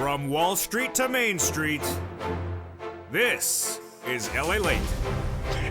From Wall Street to Main Street, this is LALATE.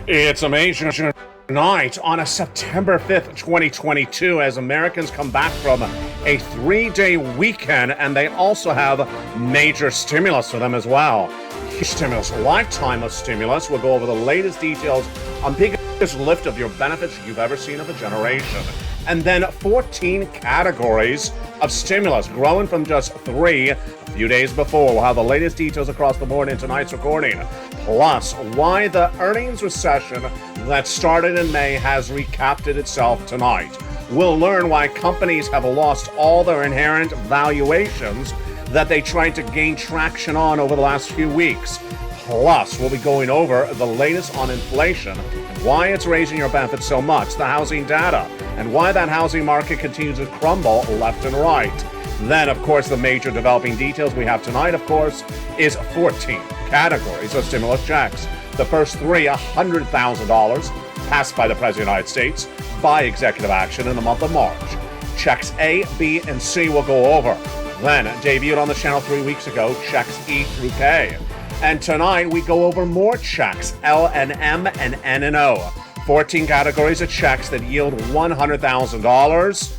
It's a major night on a September 5th, 2022, as Americans come back from a 3-day weekend, and they also have major stimulus for them as well. Huge stimulus, lifetime of stimulus. We'll go over the latest details on biggest lift of your benefits you've ever seen of a generation. And then 14 categories of stimulus, growing from just 3 a few days before. We'll have the latest details across the board in tonight's recording. Plus, why the earnings recession that started in May has recapped itself tonight. We'll learn why companies have lost all their inherent valuations that they tried to gain traction on over the last few weeks. Plus, we'll be going over the latest on inflation and why it's raising your benefits so much, the housing data, and why that housing market continues to crumble left and right. Then, of course, the major developing details we have tonight, of course, is 14 categories of stimulus checks. The first 3, $100,000, passed by the President of the United States by executive action in the month of March. Checks A, B, and C will go over. Then, debuted on the channel 3 weeks ago, checks E through K. And tonight, we go over more checks, L and M and N and O. 14 categories of checks that yield $100,000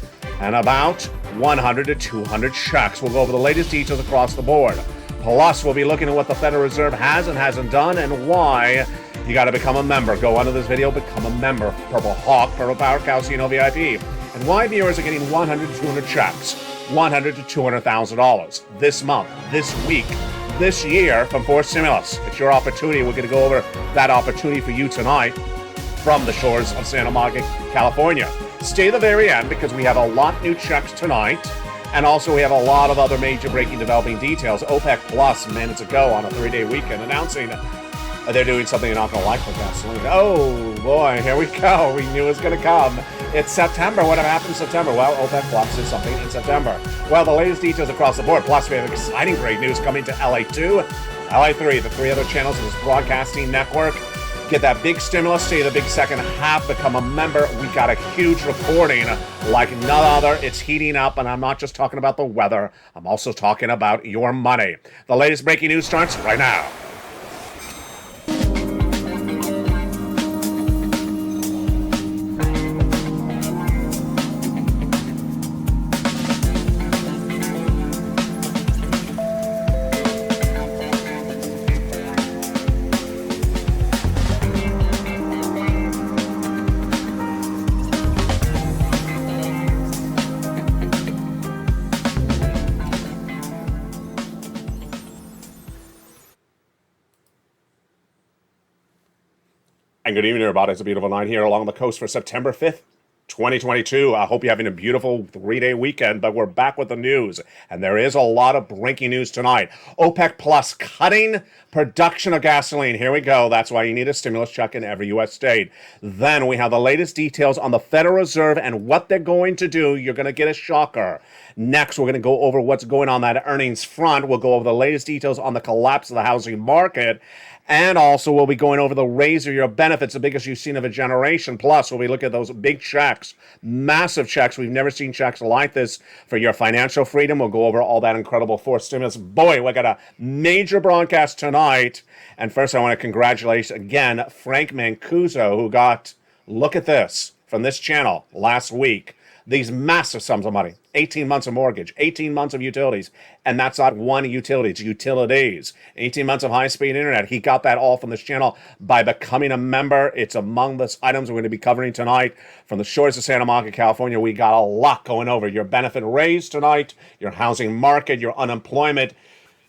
and about 100 to 200 checks. We'll go over the latest details across the board. Plus, we'll be looking at what the Federal Reserve has and hasn't done and why you got to become a member. Go under this video, become a member. Purple Hawk, Purple Power, Calcino VIP. And why viewers are getting 100 to 200 checks, $100 to $200,000 this month, this week, this year from forced stimulus. It's your opportunity. We're going to go over that opportunity for you tonight from the shores of Santa Monica, California. Stay to the very end because we have a lot new checks tonight. And also we have a lot of other major breaking developing details. OPEC Plus minutes ago on a 3-day weekend announcing they're doing something you're not going to like with gasoline. Oh boy, here we go. We knew it was going to come. It's September. What happened in September? Well, OPEC Plus did something in September. Well, the latest details across the board. Plus, we have exciting great news coming to LA2, LA3, the 3 other channels of this broadcasting network. Get that big stimulus, stay the big second half, become a member. We got a huge recording like none other. It's heating up, and I'm not just talking about the weather. I'm also talking about your money. The latest breaking news starts right now. And good evening, everybody. It's a beautiful night here along the coast for September 5th, 2022. I hope you're having a beautiful 3-day weekend, but we're back with the news. And there is a lot of breaking news tonight. OPEC Plus cutting production of gasoline. Here we go. That's why you need a stimulus check in every U.S. state. Then we have the latest details on the Federal Reserve and what they're going to do. You're going to get a shocker. Next, we're going to go over what's going on that earnings front. We'll go over the latest details on the collapse of the housing market. And also, we'll be going over the raise of your benefits, the biggest you've seen of a generation. Plus, we'll be looking at those big checks, massive checks. We've never seen checks like this for your financial freedom. We'll go over all that incredible forced stimulus. Boy, we got a major broadcast tonight. And first, I want to congratulate again Frank Mancuso, who got, look at this, from this channel last week. These massive sums of money, 18 months of mortgage, 18 months of utilities, and that's not one utility, it's utilities, 18 months of high-speed internet. He got that all from this channel by becoming a member. It's among the items we're going to be covering tonight from the shores of Santa Monica, California. We got a lot going over. Your benefit raise tonight, your housing market, your unemployment,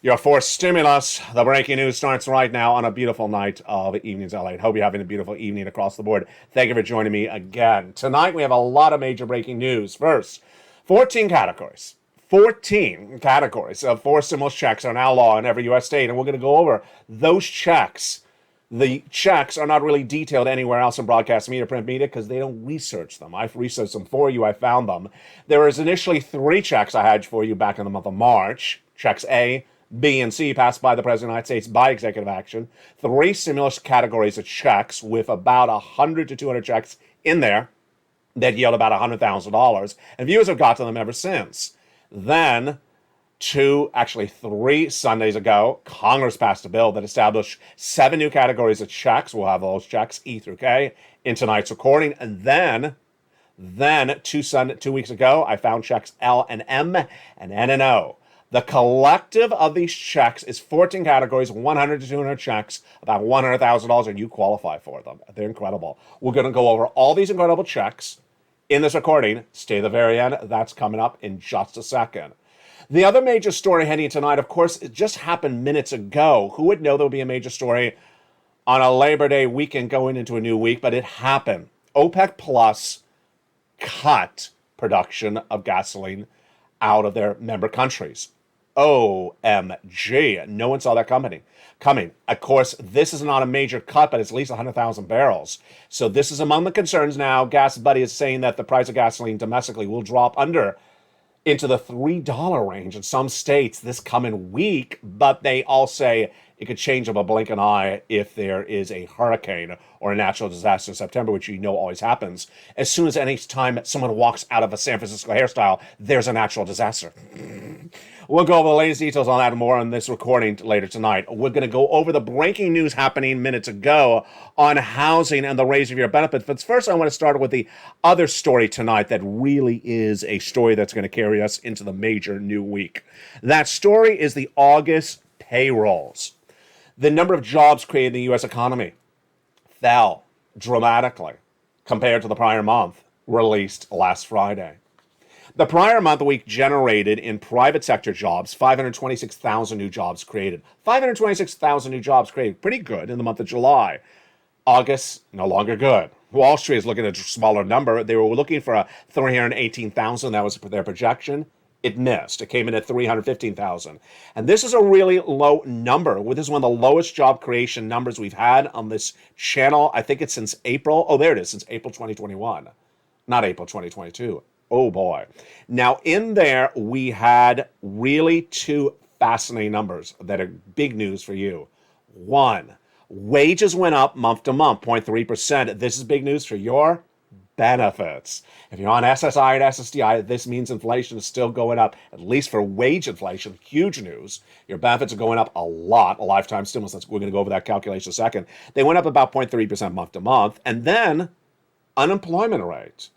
your forced stimulus. The breaking news starts right now on a beautiful night of Evenings LA. Hope you're having a beautiful evening across the board. Thank you for joining me again. Tonight we have a lot of major breaking news. First, 14 categories. 14 categories of forced stimulus checks are now law in every U.S. state, and we're going to go over those checks. The checks are not really detailed anywhere else in broadcast media, print media, because they don't research them. I've researched them for you. I found them. There was initially 3 checks I had for you back in the month of March. Checks A, B, and C passed by the President of the United States by executive action. 3 stimulus categories of checks with about 100 to 200 checks in there that yield about $100,000. And viewers have got to them ever since. Then 3 Sundays ago, Congress passed a bill that established 7 new categories of checks. We'll have those checks, E through K, in tonight's recording. And then 2 weeks ago, I found checks L and M and N and O. The collective of these checks is 14 categories, 100 to 200 checks, about $100,000, and you qualify for them. They're incredible. We're going to go over all these incredible checks in this recording. Stay to the very end. That's coming up in just a second. The other major story heading tonight, of course, it just happened minutes ago. Who would know there would be a major story on a Labor Day weekend going into a new week? But it happened. OPEC Plus cut production of gasoline out of their member countries. OMG. No one saw that coming. Of course, this is not a major cut, but it's at least 100,000 barrels. So this is among the concerns now. Gas Buddy is saying that the price of gasoline domestically will drop into the $3 range in some states this coming week, but they all say it could change of a blink of an eye if there is a hurricane or a natural disaster in September, which you know always happens. As soon as any time someone walks out of a San Francisco hairstyle, there's a natural disaster. We'll go over the latest details on that and more on this recording later tonight. We're going to go over the breaking news happening minutes ago on housing and the raise of your benefits. But first, I want to start with the other story tonight that really is a story that's going to carry us into the major new week. That story is the August payrolls. The number of jobs created in the U.S. economy fell dramatically compared to the prior month, released last Friday. The prior month week generated in private sector jobs, 526,000 new jobs created. 526,000 new jobs created. Pretty good in the month of July. August, no longer good. Wall Street is looking at a smaller number. They were looking for 318,000. That was their projection. It missed. It came in at 315,000. And this is a really low number. This is one of the lowest job creation numbers we've had on this channel. I think it's since April. Oh, there it is, since April 2021. Not April 2022. Oh, boy. Now, in there, we had really 2 fascinating numbers that are big news for you. 1, wages went up month to month, 0.3%. This is big news for your benefits. If you're on SSI and SSDI, this means inflation is still going up, at least for wage inflation. Huge news. Your benefits are going up a lot. A lifetime stimulus. We're going to go over that calculation in a second. They went up about 0.3% month to month. And then unemployment rate.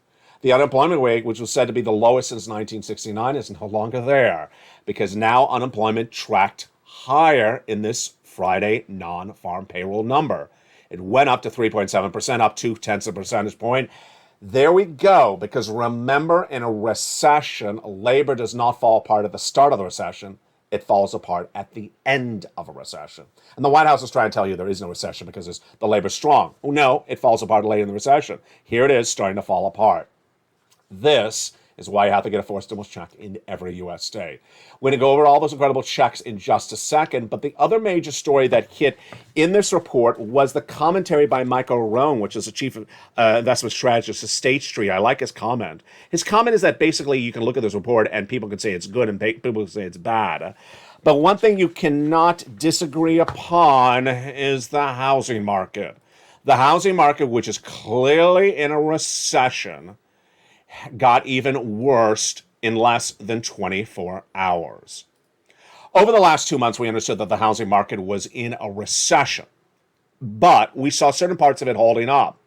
The unemployment rate, which was said to be the lowest since 1969, is no longer there because now unemployment tracked higher in this Friday non-farm payroll number. It went up to 3.7%, up 0.2 of a percentage point. There we go, because remember, in a recession, labor does not fall apart at the start of the recession. It falls apart at the end of a recession. And the White House is trying to tell you there is no recession because the labor's strong. Oh, no, it falls apart late in the recession. Here it is starting to fall apart. This is why you have to get a forced stimulus check in every U.S. state. We're going to go over all those incredible checks in just a second, but the other major story that hit in this report was the commentary by Michael Rohn, which is the chief investment strategist at State Street. I like his comment. His comment is that basically you can look at this report and people can say it's good and people can say it's bad. But one thing you cannot disagree upon is the housing market. The housing market, which is clearly in a recession, got even worse in less than 24 hours. Over the last 2 months, we understood that the housing market was in a recession, but we saw certain parts of it holding up.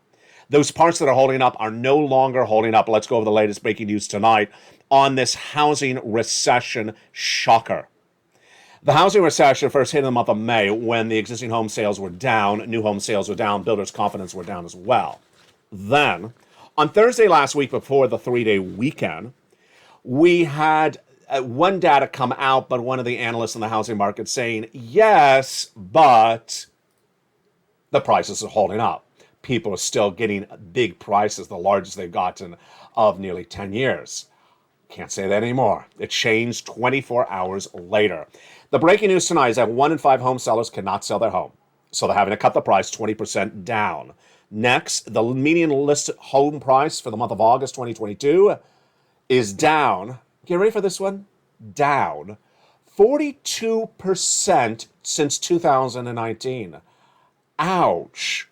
Those parts that are holding up are no longer holding up. Let's go over the latest breaking news tonight on this housing recession shocker. The housing recession first hit in the month of May when the existing home sales were down, new home sales were down, builders' confidence were down as well. Then, on Thursday last week, before the 3-day weekend, we had one data come out, but one of the analysts in the housing market saying, yes, but the prices are holding up. People are still getting big prices, the largest they've gotten of nearly 10 years. Can't say that anymore. It changed 24 hours later. The breaking news tonight is that 1 in 5 home sellers cannot sell their home, so they're having to cut the price 20% down. Next, the median list home price for the month of August 2022 is down. Get ready for this one? Down 42% since 2019. Ouch.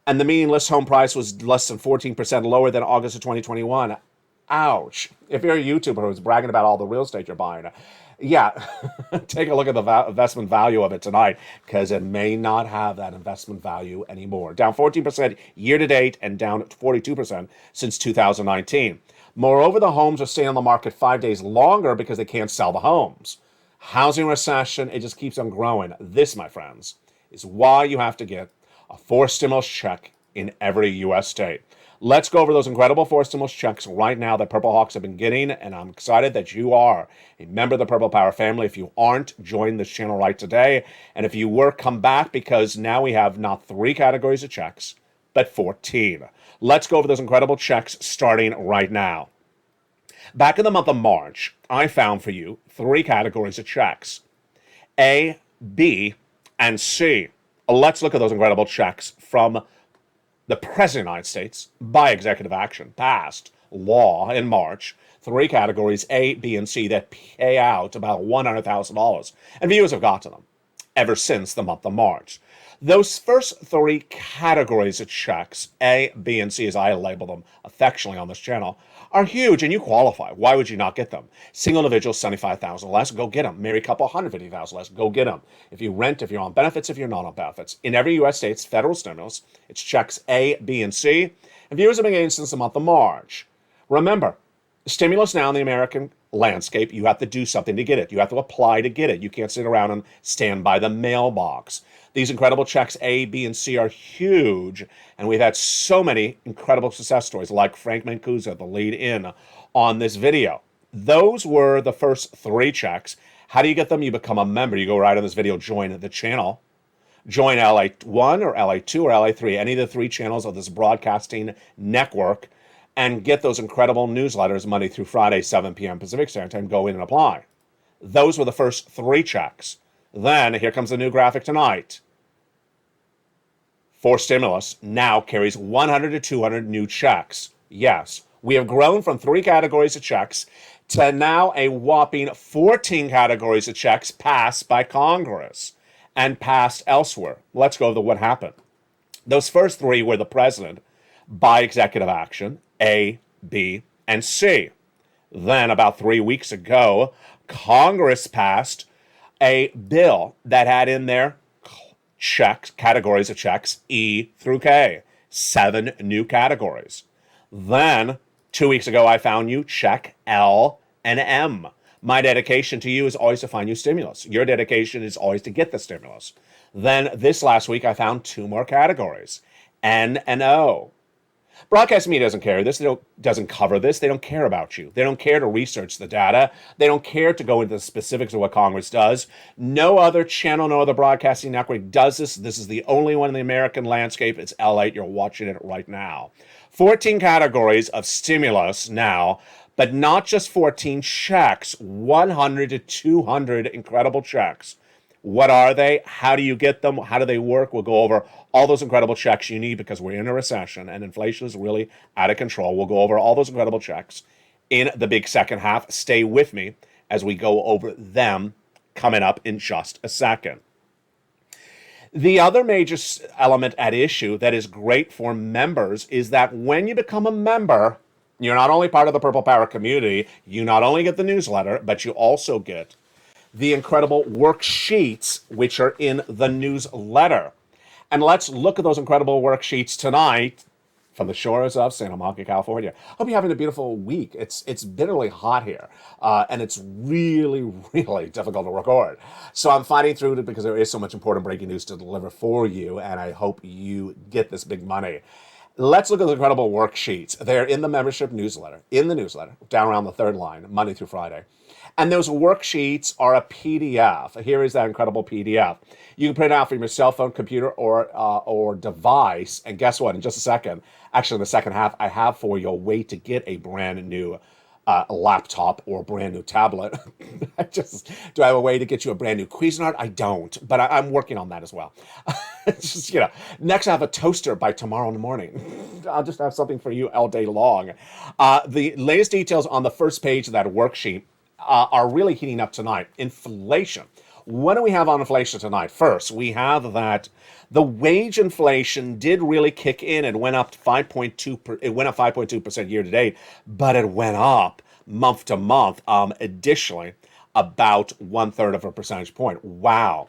And the median list home price was less than 14% lower than August of 2021. Ouch. If you're a YouTuber who's bragging about all the real estate you're buying, yeah, take a look at the investment value of it tonight, because it may not have that investment value anymore. Down 14% year to date and down 42% since 2019. Moreover, the homes are staying on the market 5 days longer because they can't sell the homes. Housing recession, it just keeps on growing. This, my friends, is why you have to get a forced stimulus check in every U.S. state. Let's go over those incredible forced stimulus checks right now that Purple Hawks have been getting, and I'm excited that you are a member of the Purple Power family. If you aren't, join this channel right today. And if you were, come back, because now we have not 3 categories of checks, but 14. Let's go over those incredible checks starting right now. Back in the month of March, I found for you 3 categories of checks: A, B, and C. Let's look at those incredible checks from the President of the United States by executive action, passed law in March. 3 categories, A, B, and C, that pay out about $100,000. And viewers have got to them ever since the month of March. Those first 3 categories of checks, A, B, and C, as I label them affectionately on this channel, are huge, and you qualify. Why would you not get them? Single individual, $75,000 less, go get them. Married couple, $150,000 less, go get them. If you rent, if you're on benefits, if you're not on benefits. In every U.S. state, it's federal stimulus. It's checks A, B, and C. And viewers have been getting since the month of March. Remember, stimulus now in the American landscape, you have to do something to get it. You have to apply to get it. You can't sit around and stand by the mailbox. These incredible checks A, B, and C are huge, and we've had so many incredible success stories like Frank Mancuso, the lead in on this video. Those were the first 3 checks. How do you get them? You become a member. You go right on this video, join the channel. Join LA1 or LA2 or LA3, any of the 3 channels of this broadcasting network, and get those incredible newsletters Monday through Friday, 7 p.m. Pacific Standard Time. Go in and apply. Those were the first 3 checks. Then, here comes the new graphic tonight. For stimulus now carries 100 to 200 new checks. Yes, we have grown from 3 categories of checks to now a whopping 14 categories of checks passed by Congress and passed elsewhere. Let's go over what happened. Those first 3 were the president by executive action, A, B, and C. Then, about 3 weeks ago, Congress passed a bill that had in there checks, categories of checks, E through K. 7 new categories. Then, 2 weeks ago, I found you check L and M. My dedication to you is always to find you stimulus. Your dedication is always to get the stimulus. Then, this last week, I found 2 more categories, N and O. Broadcast media doesn't care this. Doesn't cover this. They don't care about you. They don't care to research the data. They don't care to go into the specifics of what Congress does. No other channel, no other broadcasting network does this. This is the only one in the American landscape. It's LATE. You're watching it right now. 14 categories of stimulus now, but not just 14 checks, 100 to 200 incredible checks. What are they? How do you get them? How do they work? We'll go over all those incredible checks you need, because we're in a recession and inflation is really out of control. We'll go over all those incredible checks in the big second half. Stay with me as we go over them coming up in just a second. The other major element at issue that is great for members is that when you become a member, you're not only part of the Purple Power community, you not only get the newsletter, but you also get the incredible worksheets, which are in the newsletter. And let's look at those incredible worksheets tonight from the shores of Santa Monica, California. Hope you're having a beautiful week. It's bitterly hot here, and it's really, really difficult to record. So I'm fighting through it because there is so much important breaking news to deliver for you, and I hope you get this big money. Let's look at the incredible worksheets. They're in the membership newsletter, down around the 3rd line, Monday through Friday. And those worksheets are a PDF. Here is that incredible PDF. You can print it out from your cell phone, computer, or device. And guess what? In just a second, actually in the second half, I have for you a way to get a brand new laptop or a brand new tablet. Do I have a way to get you a brand new Cuisinart? I don't, but I'm working on that as well. Just, next I have a toaster by tomorrow morning. I'll just have something for you all day long. The latest details on the first page of that worksheet are really heating up tonight. Inflation. What do we have on inflation tonight? First, we have that the wage inflation did really kick in. It went up 5.2. It went up 5.2% year to date, but it went up month to month. Additionally, about 1/3 of a percentage point. Wow,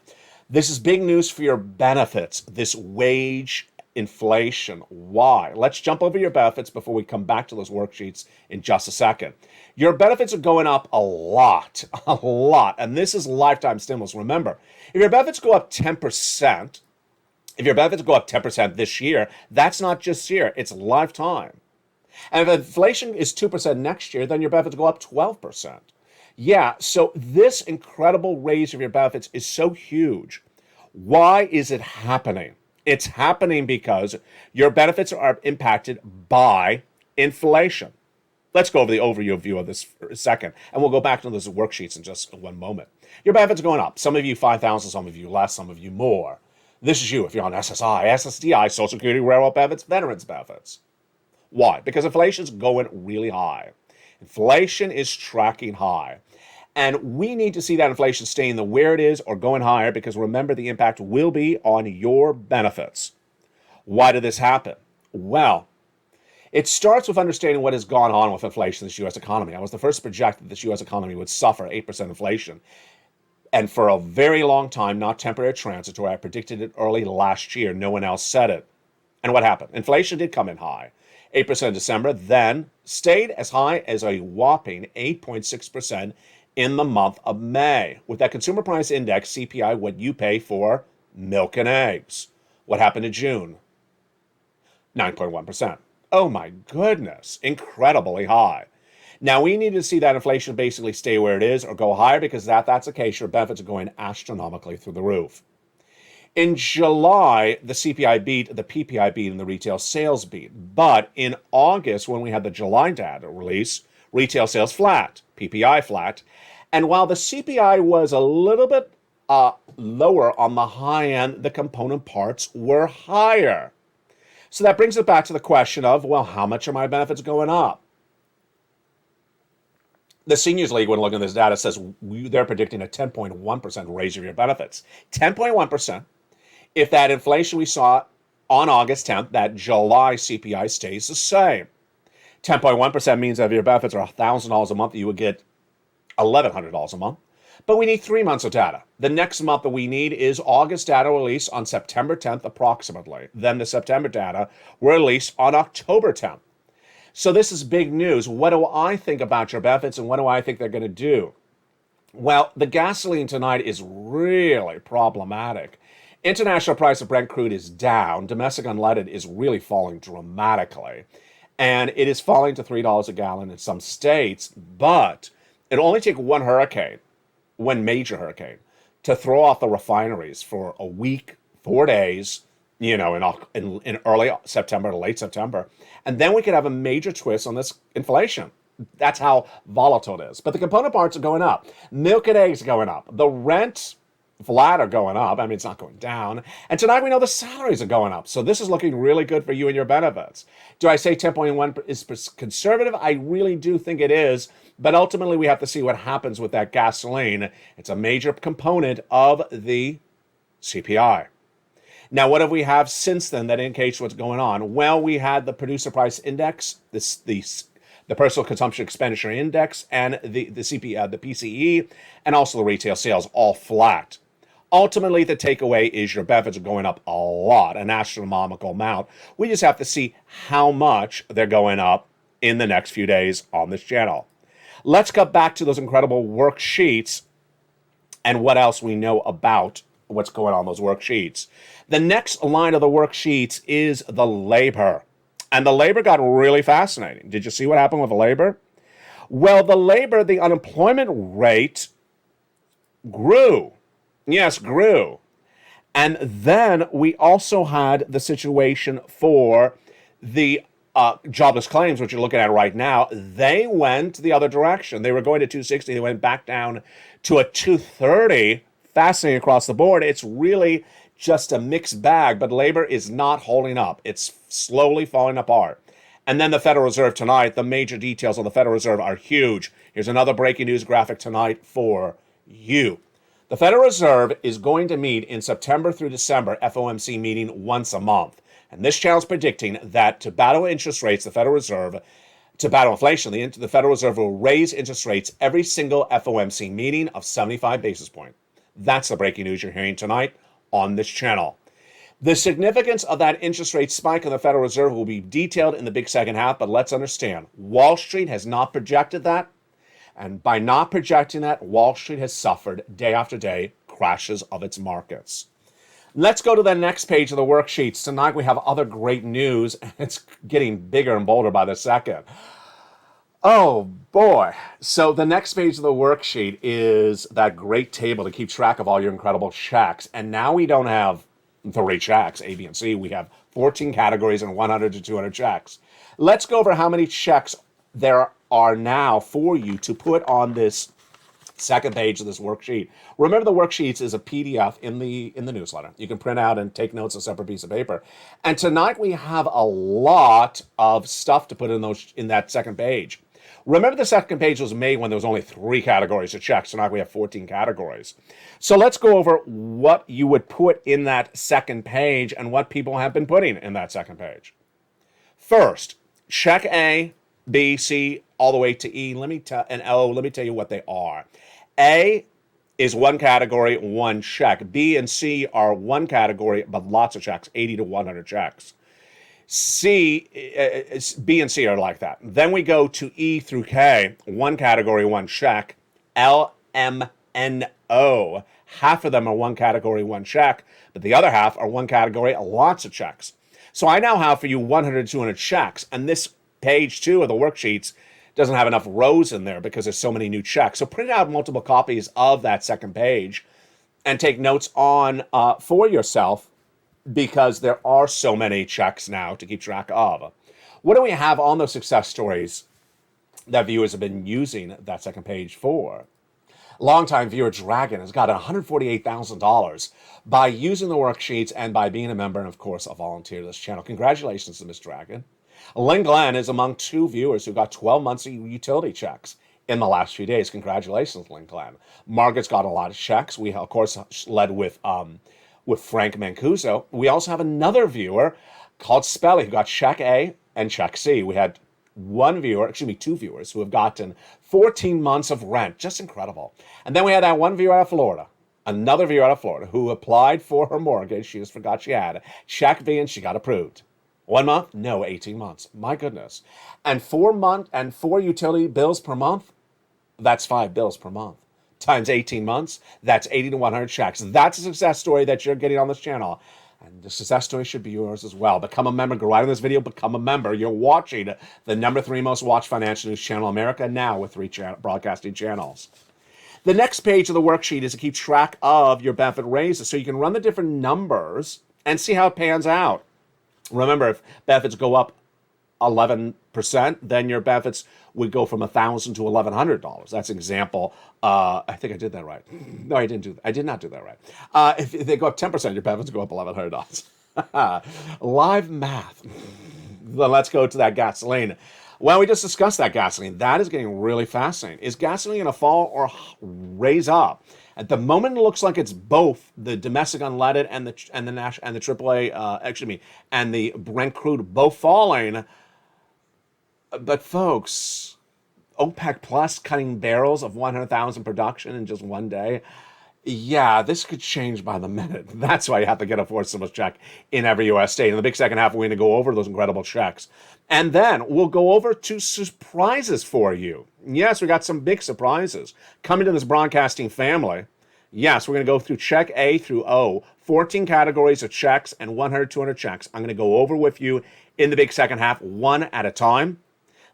this is big news for your benefits. This wage inflation. Why? Let's jump over your benefits before we come back to those worksheets in just a second. Your benefits are going up a lot, and this is lifetime stimulus. Remember, if your benefits go up 10%, if your benefits go up 10% this year, that's not just year, it's lifetime. And if inflation is 2% next year, then your benefits go up 12%. Yeah, so this incredible raise of your benefits is so huge. Why is it happening? It's happening because your benefits are impacted by inflation. Let's go over the overview of this for a second, and we'll go back to those worksheets in just one moment. Your benefits are going up. Some of you 5,000, some of you less, some of you more. This is you if you're on SSI, SSDI, Social Security, Railroad benefits, Veterans benefits. Why? Because inflation's going really high. Inflation is tracking high. And we need to see that inflation staying where it is or going higher, because remember, the impact will be on your benefits. Why did this happen? Well, it starts with understanding what has gone on with inflation in this U.S. economy. I was the first to project that this U.S. economy would suffer 8% inflation. And for a very long time, not temporary or transitory, I predicted it early last year. No one else said it. And what happened? Inflation did come in high. 8% in December, then stayed as high as a whopping 8.6% in the month of May. With that consumer price index, CPI, what you pay for milk and eggs. What happened in June? 9.1%. Oh my goodness, incredibly high. Now we need to see that inflation basically stay where it is or go higher, because that's the case, your benefits are going astronomically through the roof. In July, the CPI beat, the PPI beat, and the retail sales beat. But in August, when we had the July data release, retail sales flat, PPI flat. And while the CPI was a little bit lower on the high end, the component parts were higher. So that brings it back to the question of, well, how much are my benefits going up? The Seniors League, when looking at this data, says they're predicting a 10.1% raise of your benefits. 10.1%. If that inflation we saw on August 10th, that July CPI stays the same. 10.1% means that if your benefits are $1,000 a month, you would get $1,100 a month. But we need 3 months of data. The next month that we need is August data release on September 10th approximately. Then the September data were released on October 10th. So this is big news. What do I think about your benefits, and what do I think they're going to do? Well, the gasoline tonight is really problematic. International price of Brent crude is down. Domestic unleaded is really falling dramatically. And it is falling to $3 a gallon in some states. But it'll only take one major hurricane, to throw off the refineries for a week, 4 days, in early September to late September. And then we could have a major twist on this inflation. That's how volatile it is. But the component parts are going up. Milk and eggs are going up. The rent flat are going up. I mean, it's not going down. And tonight we know the salaries are going up. So this is looking really good for you and your benefits. Do I say 10.1 is conservative? I really do think it is. But ultimately, we have to see what happens with that gasoline. It's a major component of the CPI. Now, what have we have since then that indicates what's going on? Well, we had the producer price index, the personal consumption expenditure index, and the CPI, the PCE, and also the retail sales, all flat. Ultimately, the takeaway is your benefits are going up a lot, an astronomical amount. We just have to see how much they're going up in the next few days on this channel. Let's cut back to those incredible worksheets and what else we know about what's going on in those worksheets. The next line of the worksheets is the labor. And the labor got really fascinating. Did you see what happened with the labor? Well, the unemployment rate grew. Yes, grew. And then we also had the situation for the jobless claims, which you're looking at right now. They went the other direction. They were going to 260. They went back down to a 230. Fascinating across the board. It's really just a mixed bag, but labor is not holding up. It's slowly falling apart. And then the Federal Reserve tonight, the major details of the Federal Reserve are huge. Here's another breaking news graphic tonight for you. The Federal Reserve is going to meet in September through December, FOMC meeting once a month. And this channel is predicting that to battle interest rates, the Federal Reserve, to battle inflation, the Federal Reserve will raise interest rates every single FOMC meeting of 75 basis points. That's the breaking news you're hearing tonight on this channel. The significance of that interest rate spike in the Federal Reserve will be detailed in the big second half, but let's understand, Wall Street has not projected that. And by not projecting that, Wall Street has suffered day after day crashes of its markets. Let's go to the next page of the worksheets. Tonight we have other great news, and it's getting bigger and bolder by the second. Oh boy. So the next page of the worksheet is that great table to keep track of all your incredible checks. And now we don't have 3 checks, A, B, and C. We have 14 categories and 100 to 200 checks. Let's go over how many checks there are now for you to put on this second page of this worksheet. Remember, the worksheets is a PDF in the newsletter. You can print out and take notes on a separate piece of paper. And tonight we have a lot of stuff to put in that second page. Remember, the second page was made when there was only 3 categories to check. So now we have 14 categories. So let's go over what you would put in that second page and what people have been putting in that second page. First, check A, B, C, all the way to E, and O. Let me tell you what they are. A is 1 category, 1 check. B and C are 1 category, but lots of checks, 80 to 100 checks. B and C are like that. Then we go to E through K, 1 category, 1 check. L, M, N, O. Half of them are 1 category, 1 check, but the other half are 1 category, lots of checks. So I now have for you 100 to 200 checks, and this page 2 of the worksheets doesn't have enough rows in there because there's so many new checks. So print out multiple copies of that second page and take notes on for yourself, because there are so many checks now to keep track of. What do we have on those success stories that viewers have been using that second page for? Longtime viewer Dragon has gotten $148,000 by using the worksheets and by being a member and, of course, a volunteer to this channel. Congratulations to Miss Dragon. Lynn Glenn is among 2 viewers who got 12 months of utility checks in the last few days. Congratulations, Lynn Glenn. Margaret's got a lot of checks. We, of course, led with Frank Mancuso. We also have another viewer called Spelly who got check A and check C. We had 2 viewers who have gotten 14 months of rent. Just incredible. And then we had that 1 viewer out of Florida, another viewer out of Florida who applied for her mortgage. She just forgot she had check B and she got approved. 1 month? No, 18 months. My goodness. And 4 utility bills per month? That's 5 bills per month. Times 18 months, that's 80 to 100 checks. That's a success story that you're getting on this channel. And the success story should be yours as well. Become a member. Go right on this video. Become a member. You're watching the number 3 most watched financial news channel in America now with 3 broadcasting channels. The next page of the worksheet is to keep track of your benefit raises so you can run the different numbers and see how it pans out. Remember, if benefits go up 11%, then your benefits would go from $1,000 to $1,100. That's an example. I think I did that right. No, I didn't do that. I did not do that right. If they go up 10%, your benefits go up $1,100. Live math. Then let's go to that gasoline. Well, we just discussed that gasoline. That is getting really fascinating. Is gasoline going to fall or raise up? At the moment, it looks like it's both the domestic unleaded and the AAA, and the Brent crude both falling. But folks, OPEC Plus cutting barrels of 100,000 production in just 1 day. Yeah, this could change by the minute. That's why you have to get a 4 stimulus check in every U.S. state. In the big second half, we're going to go over those incredible checks. And then we'll go over 2 surprises for you. Yes, we got some big surprises coming to this broadcasting family. Yes, we're going to go through check A through O, 14 categories of checks and 100, 200 checks. I'm going to go over with you in the big second half, 1 at a time.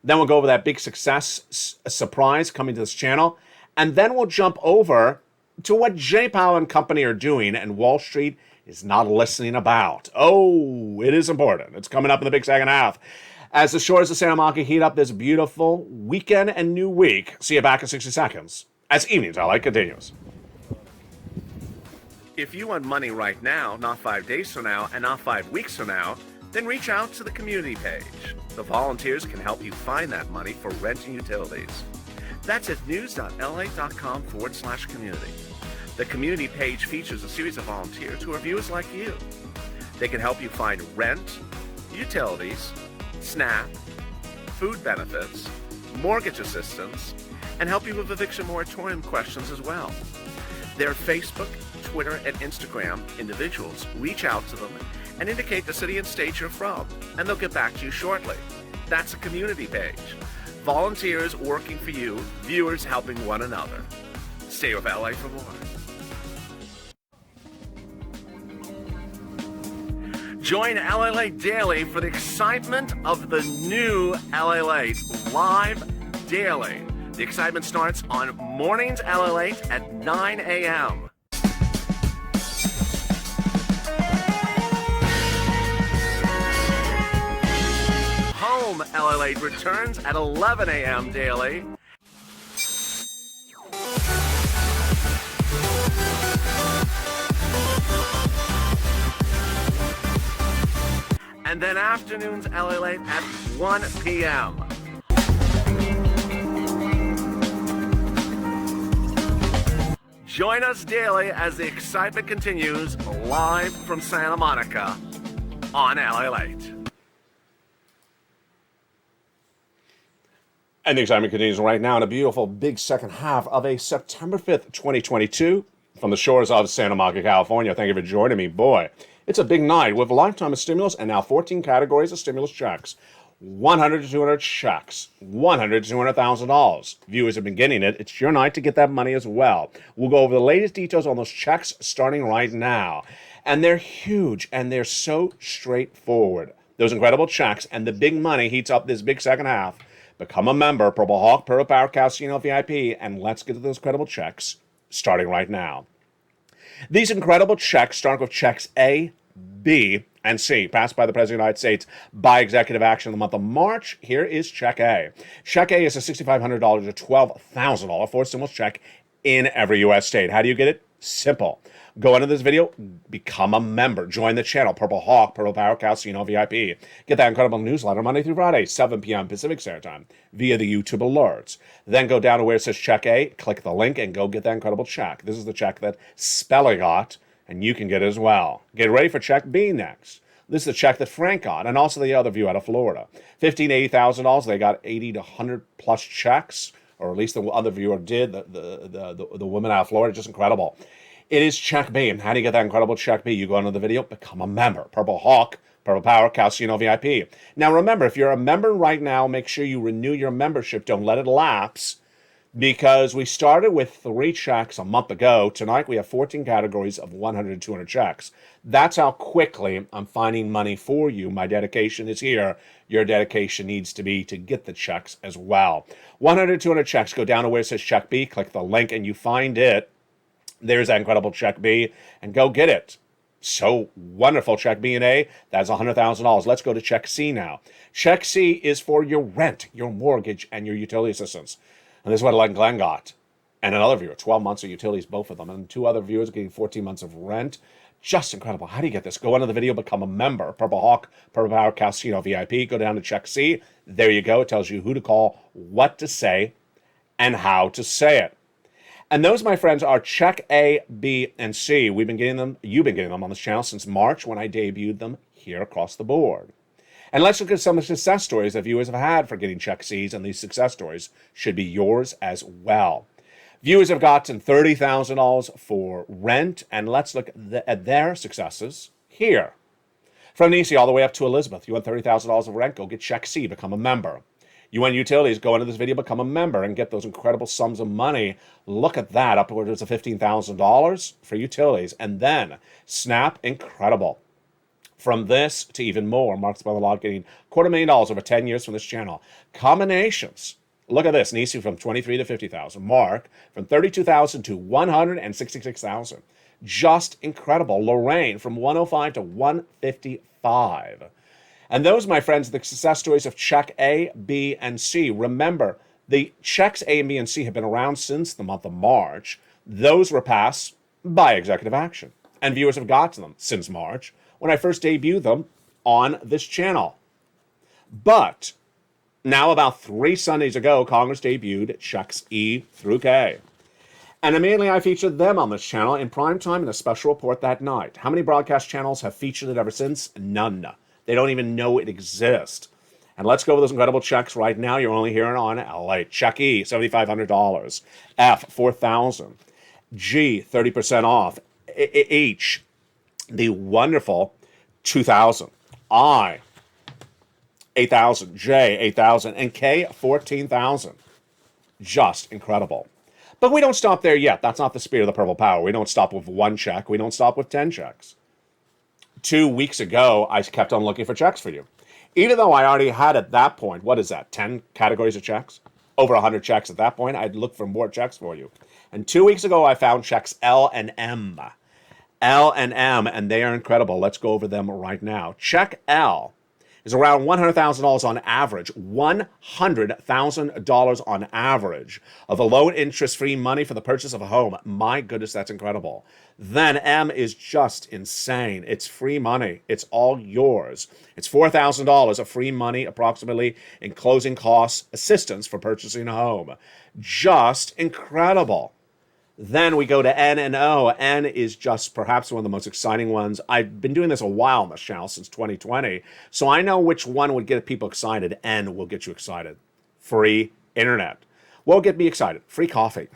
Then we'll go over that big success surprise coming to this channel. And then we'll jump over to what Jay Powell and company are doing and Wall Street is not listening about. Oh, it is important. It's coming up in the big second half. As the shores of Santa Monica heat up this beautiful weekend and new week. See you back in 60 seconds as Evenings LA continues. If you want money right now, not 5 days from now, and not 5 weeks from now, then reach out to the community page. The volunteers can help you find that money for rent and utilities. That's at news.la.com/community. The community page features a series of volunteers who are viewers like you. They can help you find rent, utilities, SNAP, food benefits, mortgage assistance, and help you with eviction moratorium questions as well. Their Facebook, Twitter, and Instagram individuals reach out to them and indicate the city and state you're from, and they'll get back to you shortly. That's a community page. Volunteers working for you, viewers helping one another. Stay with LA for more. Join LALATE Daily for the excitement of the new LALATE live daily. The excitement starts on mornings LALATE at 9 a.m. Home LALATE returns at 11 a.m. daily. And then afternoons LALATE at 1 p.m. Join us daily as the excitement continues live from Santa Monica on LALATE. And the excitement continues right now in a beautiful big second half of a September 5th, 2022 from the shores of Santa Monica, California. Thank you for joining me. Boy, it's a big night with a lifetime of stimulus and now 14 categories of stimulus checks. 100 to 200 checks, $100 to $200,000. Viewers have been getting it. It's your night to get that money as well. We'll go over the latest details on those checks starting right now. And they're huge and they're so straightforward. Those incredible checks and the big money heats up this big second half. Become a member, Purple Hawk, Purple Power Casino VIP, and let's get to those credible checks starting right now. These incredible checks start with checks A, B, and C, passed by the President of the United States by executive action in the month of March. Here is check A. Check A is a $6,500 to $12,000 for a stimulus check in every U.S. state. How do you get it? Simple. Go into this video, become a member, join the channel, Purple Hawk, Purple Power Casino VIP. Get that incredible newsletter Monday through Friday, 7 p.m. Pacific Standard Time, via the YouTube alerts. Then go down to where it says check A, click the link, and go get that incredible check. This is the check that Speller got, and you can get it as well. Get ready for check B next. This is the check that Frank got, and also the other view out of Florida. $15,000, $80,000. They got 80 to 100 plus checks, or at least the other viewer did. The woman out of Florida, just incredible. It is check B, and how do you get that incredible check B? You go into the video, become a member. Purple Hawk, Purple Power Casino VIP. Now remember, if you're a member right now, make sure you renew your membership. Don't let it lapse, because we started with 3 checks a month ago. Tonight we have 14 categories of 100 to 200 checks. That's how quickly I'm finding money for you. My dedication is here. Your dedication needs to be to get the checks as well. 100 to 200 checks. Go down to where it says check B, click the link, and you find it. There's that incredible check B, and go get it. So wonderful. Check B and A, that's $100,000. Let's go to check C now. Check C is for your rent, your mortgage, and your utility assistance. And this is what Glenn got. And another viewer, 12 months of utilities, both of them. And 2 other viewers getting 14 months of rent. Just incredible. How do you get this? Go into the video, become a member. Purple Hawk, Purple Power Casino VIP. Go down to check C. There you go. It tells you who to call, what to say, and how to say it. And those, my friends, are check A, B, and C. We've been getting them, you've been getting them on this channel since March when I debuted them here across the board. And let's look at some of the success stories that viewers have had for getting check C's, and these success stories should be yours as well. Viewers have gotten $30,000 for rent, and let's look at their successes here. From Nisi all the way up to Elizabeth, you want $30,000 of rent, go get check C, become a member. You want utilities, go into this video, become a member, and get those incredible sums of money. Look at that, upwards of $15,000 for utilities. And then, SNAP, incredible. From this to even more, Mark's Mother-in-law getting $250,000 over 10 years from this channel. Combinations. Look at this, Nisi from $23,000 to $50,000. Mark from $32,000 to $166,000. Just incredible. Lorraine from $105,000 to $155,000. And those, my friends, are the success stories of check A, B, and C. Remember, the checks A, B, and C have been around since the month of March. Those were passed by executive action. And viewers have gotten them since March, when I first debuted them on this channel. But now about 3 Sundays ago, Congress debuted checks E through K. And immediately I featured them on this channel in prime time in a special report that night. How many broadcast channels have featured it ever since? None. They don't even know it exists. And let's go over those incredible checks right now. You're only hearing on LALATE. Check E, $7,500. F, $4,000. G, 30% off. H, the wonderful $2,000. I, $8,000. J, $8,000. And K, $14,000. Just incredible. But we don't stop there yet. That's not the spirit of the Purple Power. We don't stop with one check. We don't stop with 10 checks. 2 weeks ago, I kept on looking for checks for you. Even though I already had at that point, what is that, 10 categories of checks? Over 100 checks at that point. I'd look for more checks for you. And 2 weeks ago, I found checks L and M. L and M, and they are incredible. Let's go over them right now. Check L is around $100,000 on average, $100,000 on average of a low interest free money for the purchase of a home. My goodness, that's incredible. Then M is just insane. It's free money. It's all yours. It's $4,000 of free money approximately in closing costs assistance for purchasing a home. Just incredible. Then we go to N and O. N is just perhaps one of the most exciting ones. I've been doing this a while on this channel since 2020, so I know which one would get people excited. N will get you excited. Free internet. What will get me excited? Free coffee.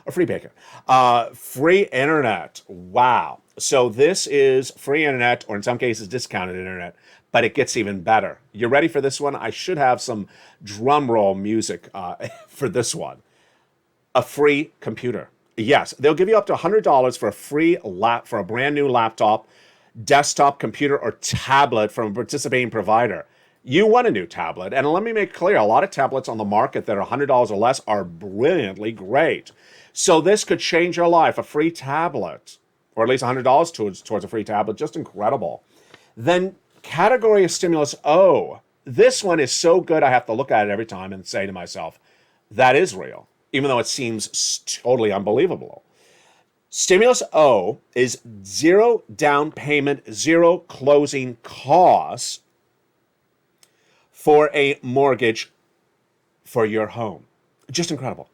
Or free bacon. Free internet. Wow. So this is free internet, or in some cases discounted internet, but it gets even better. You ready for this one? I should have some drum roll music for this one. A free computer. Yes, they'll give you up to $100 for a free for a brand new laptop, desktop computer, or tablet from a participating provider. You want a new tablet, and let me make clear, a lot of tablets on the market that are $100 or less are brilliantly great. So this could change your life, a free tablet, or at least $100 towards a free tablet, just incredible. Then category of stimulus O. This one is so good I have to look at it every time and say to myself, that is real, even though it seems totally unbelievable. Stimulus O is zero down payment, zero closing costs for a mortgage for your home. Just incredible.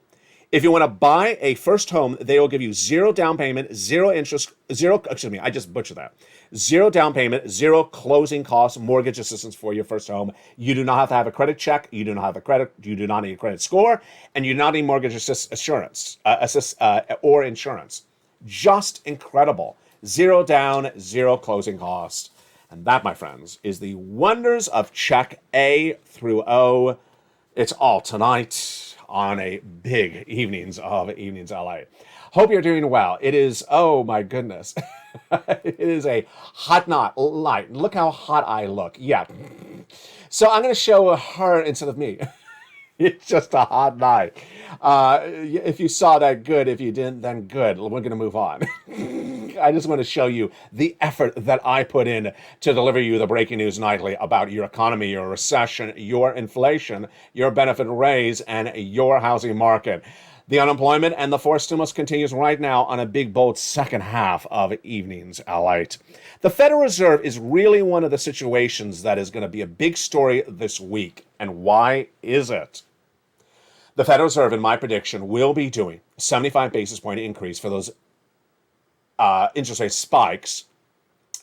If you want to buy a first home, they will give you zero down payment, zero interest, I just butchered that. Zero down payment, zero closing costs, mortgage assistance for your first home. You do not have to have a credit check. You do not have a credit. You do not need a credit score, and you do not need mortgage assurance or insurance. Just incredible. Zero down, zero closing costs. And that, my friends, is the wonders of check A through O. It's all tonight on a big Evenings LA. Hope you're doing well. It is, oh my goodness. It is a hot night. Look how hot I look. Yeah. So I'm going to show her instead of me. It's just a hot night. If you saw that, good. If you didn't, then good. We're going to move on. I just want to show you the effort that I put in to deliver you the breaking news nightly about your economy, your recession, your inflation, your benefit raise, and your housing market. The unemployment and the forced stimulus continues right now on a big, bold second half of Evenings LALATE. The Federal Reserve is really one of the situations that is going to be a big story this week. And why is it? The Federal Reserve, in my prediction, will be doing a 75 basis point increase for those interest rate spikes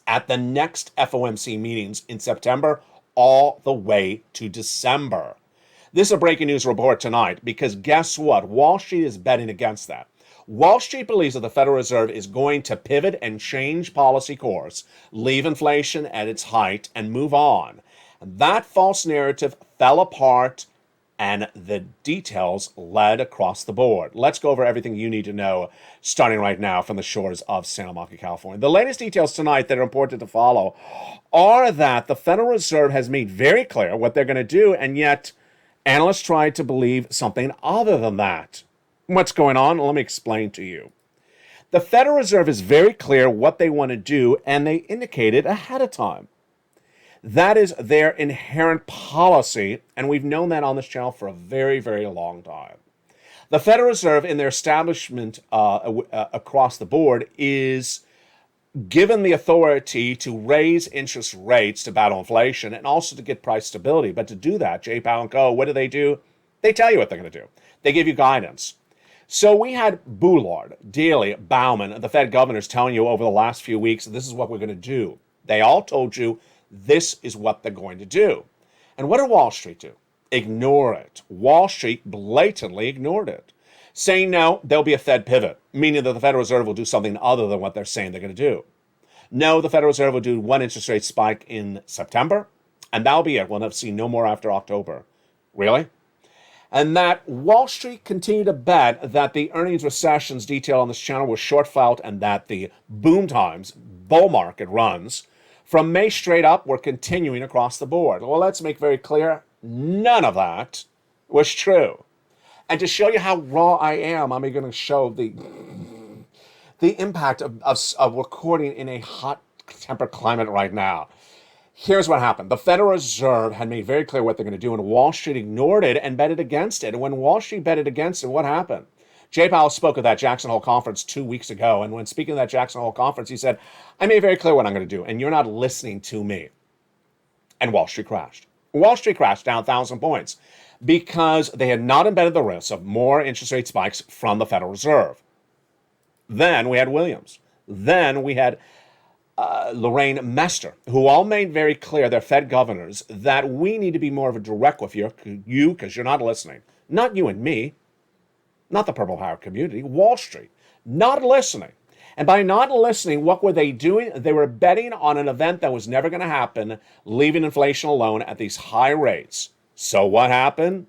at the next FOMC meetings in September all the way to December. This is a breaking news report tonight because guess what? Wall Street is betting against that. Wall Street believes that the Federal Reserve is going to pivot and change policy course, leave inflation at its height, and move on. And that false narrative fell apart, and the details led across the board. Let's go over everything you need to know, starting right now from the shores of Santa Monica, California. The latest details tonight that are important to follow are that the Federal Reserve has made very clear what they're going to do, and yet analysts tried to believe something other than that. What's going on? Let me explain to you. The Federal Reserve is very clear what they want to do, and they indicated ahead of time. That is their inherent policy, and we've known that on this channel for a very, very long time. The Federal Reserve, in their establishment across the board, is given the authority to raise interest rates to battle inflation and also to get price stability. But to do that, Jay Powell and Co., what do? They tell you what they're going to do. They give you guidance. So we had Bullard, Daly, Bauman, the Fed governors telling you over the last few weeks, this is what we're going to do. They all told you this is what they're going to do. And what did Wall Street do? Ignore it. Wall Street blatantly ignored it, saying no, there'll be a Fed pivot, meaning that the Federal Reserve will do something other than what they're saying they're going to do. No, the Federal Reserve will do one interest rate spike in September, and that'll be it. We'll see no more after October. Really? And that Wall Street continued to bet that the earnings recessions detailed on this channel were short-felt and that the boom times, bull market runs, from May straight up were continuing across the board. Well, let's make very clear, none of that was true. And to show you how raw I am, I'm going to show the impact of recording in a hot tempered climate right now. Here's what happened. The Federal Reserve had made very clear what they're going to do, and Wall Street ignored it and betted against it. And when Wall Street betted against it, what happened? Jay Powell spoke at that Jackson Hole conference 2 weeks ago, and when speaking at that Jackson Hole conference, he said, I made very clear what I'm going to do, and you're not listening to me. And Wall Street crashed. Wall Street crashed down 1,000 points because they had not embedded the risks of more interest rate spikes from the Federal Reserve. Then we had Williams. Then we had Lorraine Mester, who all made very clear, their Fed governors, that we need to be more of a direct with you because you're not listening. Not you and me, not the Purple Power community, Wall Street, not listening. And by not listening, what were they doing? They were betting on an event that was never going to happen, leaving inflation alone at these high rates. So what happened?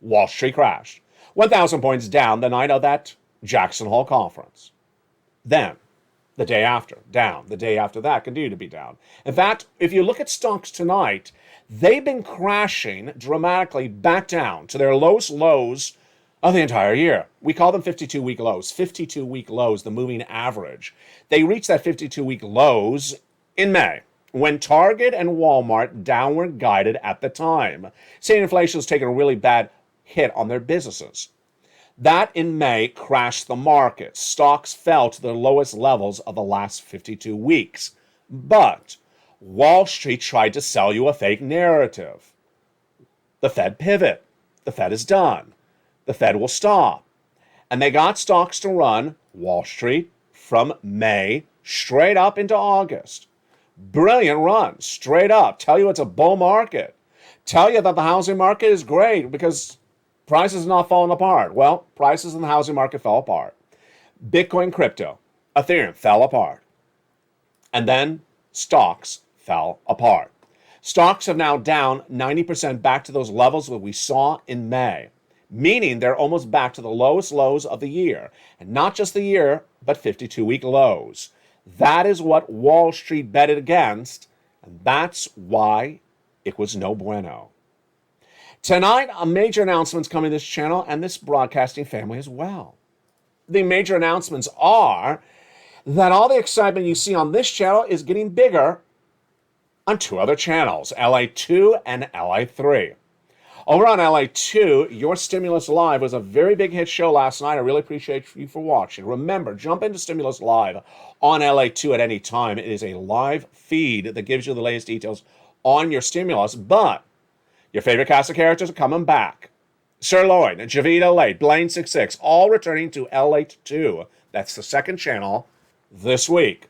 Wall Street crashed. 1,000 points down the night of that Jackson Hole conference. Then, the day after, down. The day after that, continued to be down. In fact, if you look at stocks tonight, they've been crashing dramatically back down to their lowest lows of the entire year. We call them 52-week lows. 52-week lows, the moving average. They reached that 52-week lows in May, when Target and Walmart downward guided at the time, saying inflation was taking a really bad hit on their businesses. That in May crashed the market. Stocks fell to their lowest levels of the last 52 weeks. But Wall Street tried to sell you a fake narrative. The Fed pivot. The Fed is done. The Fed will stop. And they got stocks to run, Wall Street, from May straight up into August. Brilliant run, straight up. Tell you it's a bull market. Tell you that the housing market is great because prices are not falling apart. Well, prices in the housing market fell apart. Bitcoin, crypto, Ethereum fell apart. And then stocks fell apart. Stocks are now down 90% back to those levels that we saw in May, meaning they're almost back to the lowest lows of the year. And not just the year, but 52-week lows. That is what Wall Street betted against, and that's why it was no bueno. Tonight, a major announcement's coming to this channel and this broadcasting family as well. The major announcements are that all the excitement you see on this channel is getting bigger on two other channels, LA2 and LA3. Over on LA2, Your Stimulus Live was a very big hit show last night. I really appreciate you for watching. Remember, jump into Stimulus Live on LA2 at any time. It is a live feed that gives you the latest details on your stimulus, but your favorite cast of characters are coming back. Sirloin, Javita Late, Blaine 66, all returning to LA2. That's the second channel this week.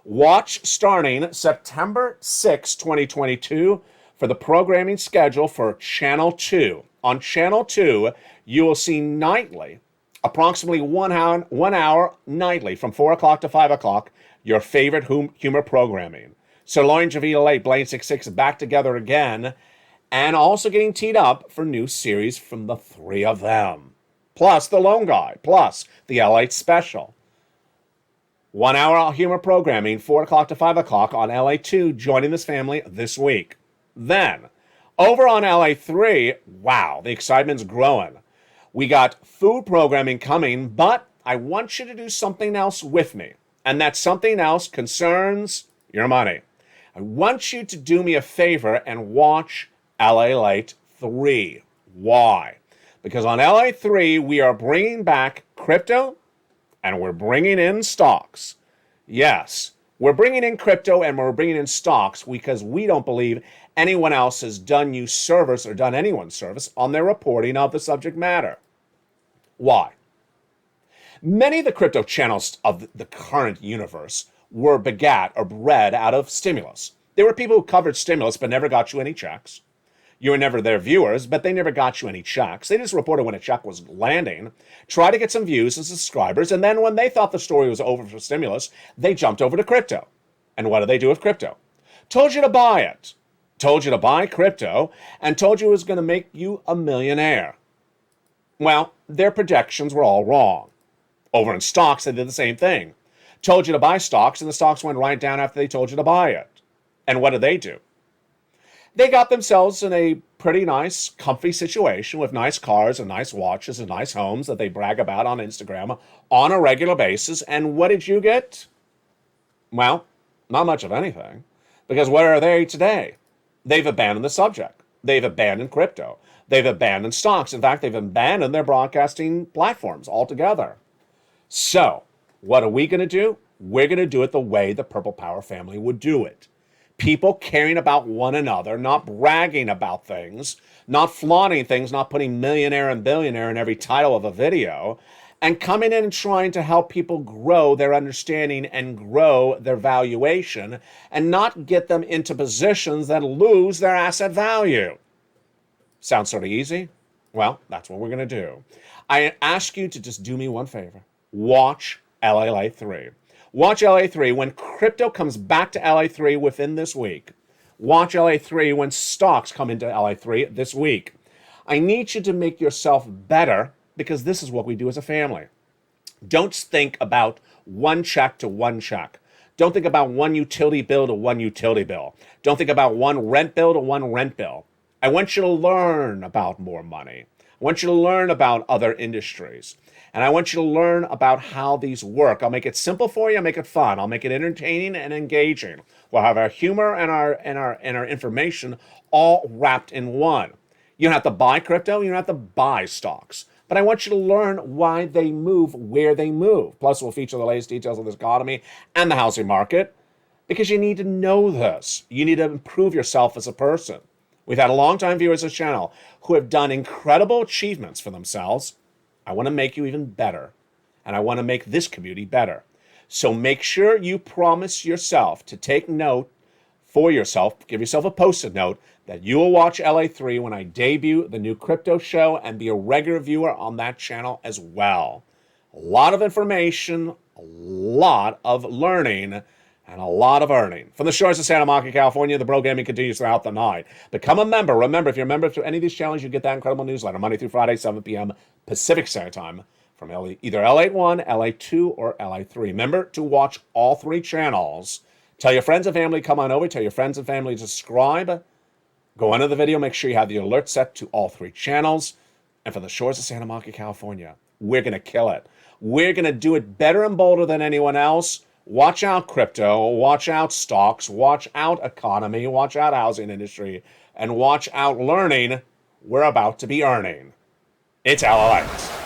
Watch starting September 6, 2022 for the programming schedule for Channel 2. On Channel 2, you will see nightly, approximately 1 hour nightly from 4 o'clock to 5 o'clock, your favorite humor programming. Sirloin, Javita Late, Blaine 66 back together again, and also getting teed up for new series from the three of them. Plus the Lone Guy, plus the LATE special. 1 hour humor programming, 4 o'clock to 5 o'clock on LA2, joining this family this week. Then, over on LA3, wow, the excitement's growing. We got food programming coming, but I want you to do something else with me. And that something else concerns your money. I want you to do me a favor and watch LALATE 3. Why? Because on LA3, we are bringing back crypto and we're bringing in stocks. Yes, we're bringing in crypto and we're bringing in stocks because we don't believe anyone else has done you service or done anyone service on their reporting of the subject matter. Why? Many of the crypto channels of the current universe were begat or bred out of stimulus. There were people who covered stimulus but never got you any checks. You were never their viewers, but they never got you any checks. They just reported when a check was landing, tried to get some views and subscribers, and then when they thought the story was over for stimulus, they jumped over to crypto. And what did they do with crypto? Told you to buy it. Told you to buy crypto and told you it was going to make you a millionaire. Well, their projections were all wrong. Over in stocks, they did the same thing. Told you to buy stocks, and the stocks went right down after they told you to buy it. And what did they do? They got themselves in a pretty nice, comfy situation with nice cars and nice watches and nice homes that they brag about on Instagram on a regular basis. And what did you get? Well, not much of anything. Because where are they today? They've abandoned the subject. They've abandoned crypto. They've abandoned stocks. In fact, they've abandoned their broadcasting platforms altogether. So, what are we going to do? We're going to do it the way the Purple Power family would do it. People caring about one another, not bragging about things, not flaunting things, not putting millionaire and billionaire in every title of a video, and coming in and trying to help people grow their understanding and grow their valuation and not get them into positions that lose their asset value. Sounds sort of easy? Well, that's what we're going to do. I ask you to just do me one favor. Watch LALATE 3. Watch LA 3 when crypto comes back to LA 3 within this week. Watch LA 3 when stocks come into LA 3 this week. I need you to make yourself better because this is what we do as a family. Don't think about one check to one check. Don't think about one utility bill to one utility bill. Don't think about one rent bill to one rent bill. I want you to learn about more money. I want you to learn about other industries. And I want you to learn about how these work. I'll make it simple for you. I'll make it fun. I'll make it entertaining and engaging. We'll have our humor and our information all wrapped in one. You don't have to buy crypto. You don't have to buy stocks. But I want you to learn why they move, where they move. Plus, we'll feature the latest details of this economy and the housing market because you need to know this. You need to improve yourself as a person. We've had a long-time viewers of this channel who have done incredible achievements for themselves. I want to make you even better, and I want to make this community better. So make sure you promise yourself to take note for yourself, give yourself a post-it note, that you will watch LA 3 when I debut the new crypto show and be a regular viewer on that channel as well. A lot of information, a lot of learning, and a lot of earning. From the shores of Santa Monica, California, the bro gaming continues throughout the night. Become a member. Remember, if you're a member to any of these channels, you get that incredible newsletter Monday through Friday, 7 p.m. Pacific Standard Time from either LA1, LA2, or LA3. Remember to watch all three channels. Tell your friends and family, come on over. Tell your friends and family to subscribe. Go under the video. Make sure you have the alert set to all three channels. And from the shores of Santa Monica, California, we're going to kill it. We're going to do it better and bolder than anyone else. Watch out crypto, watch out stocks, watch out economy, watch out housing industry, and watch out learning. We're about to be earning. It's LALATE.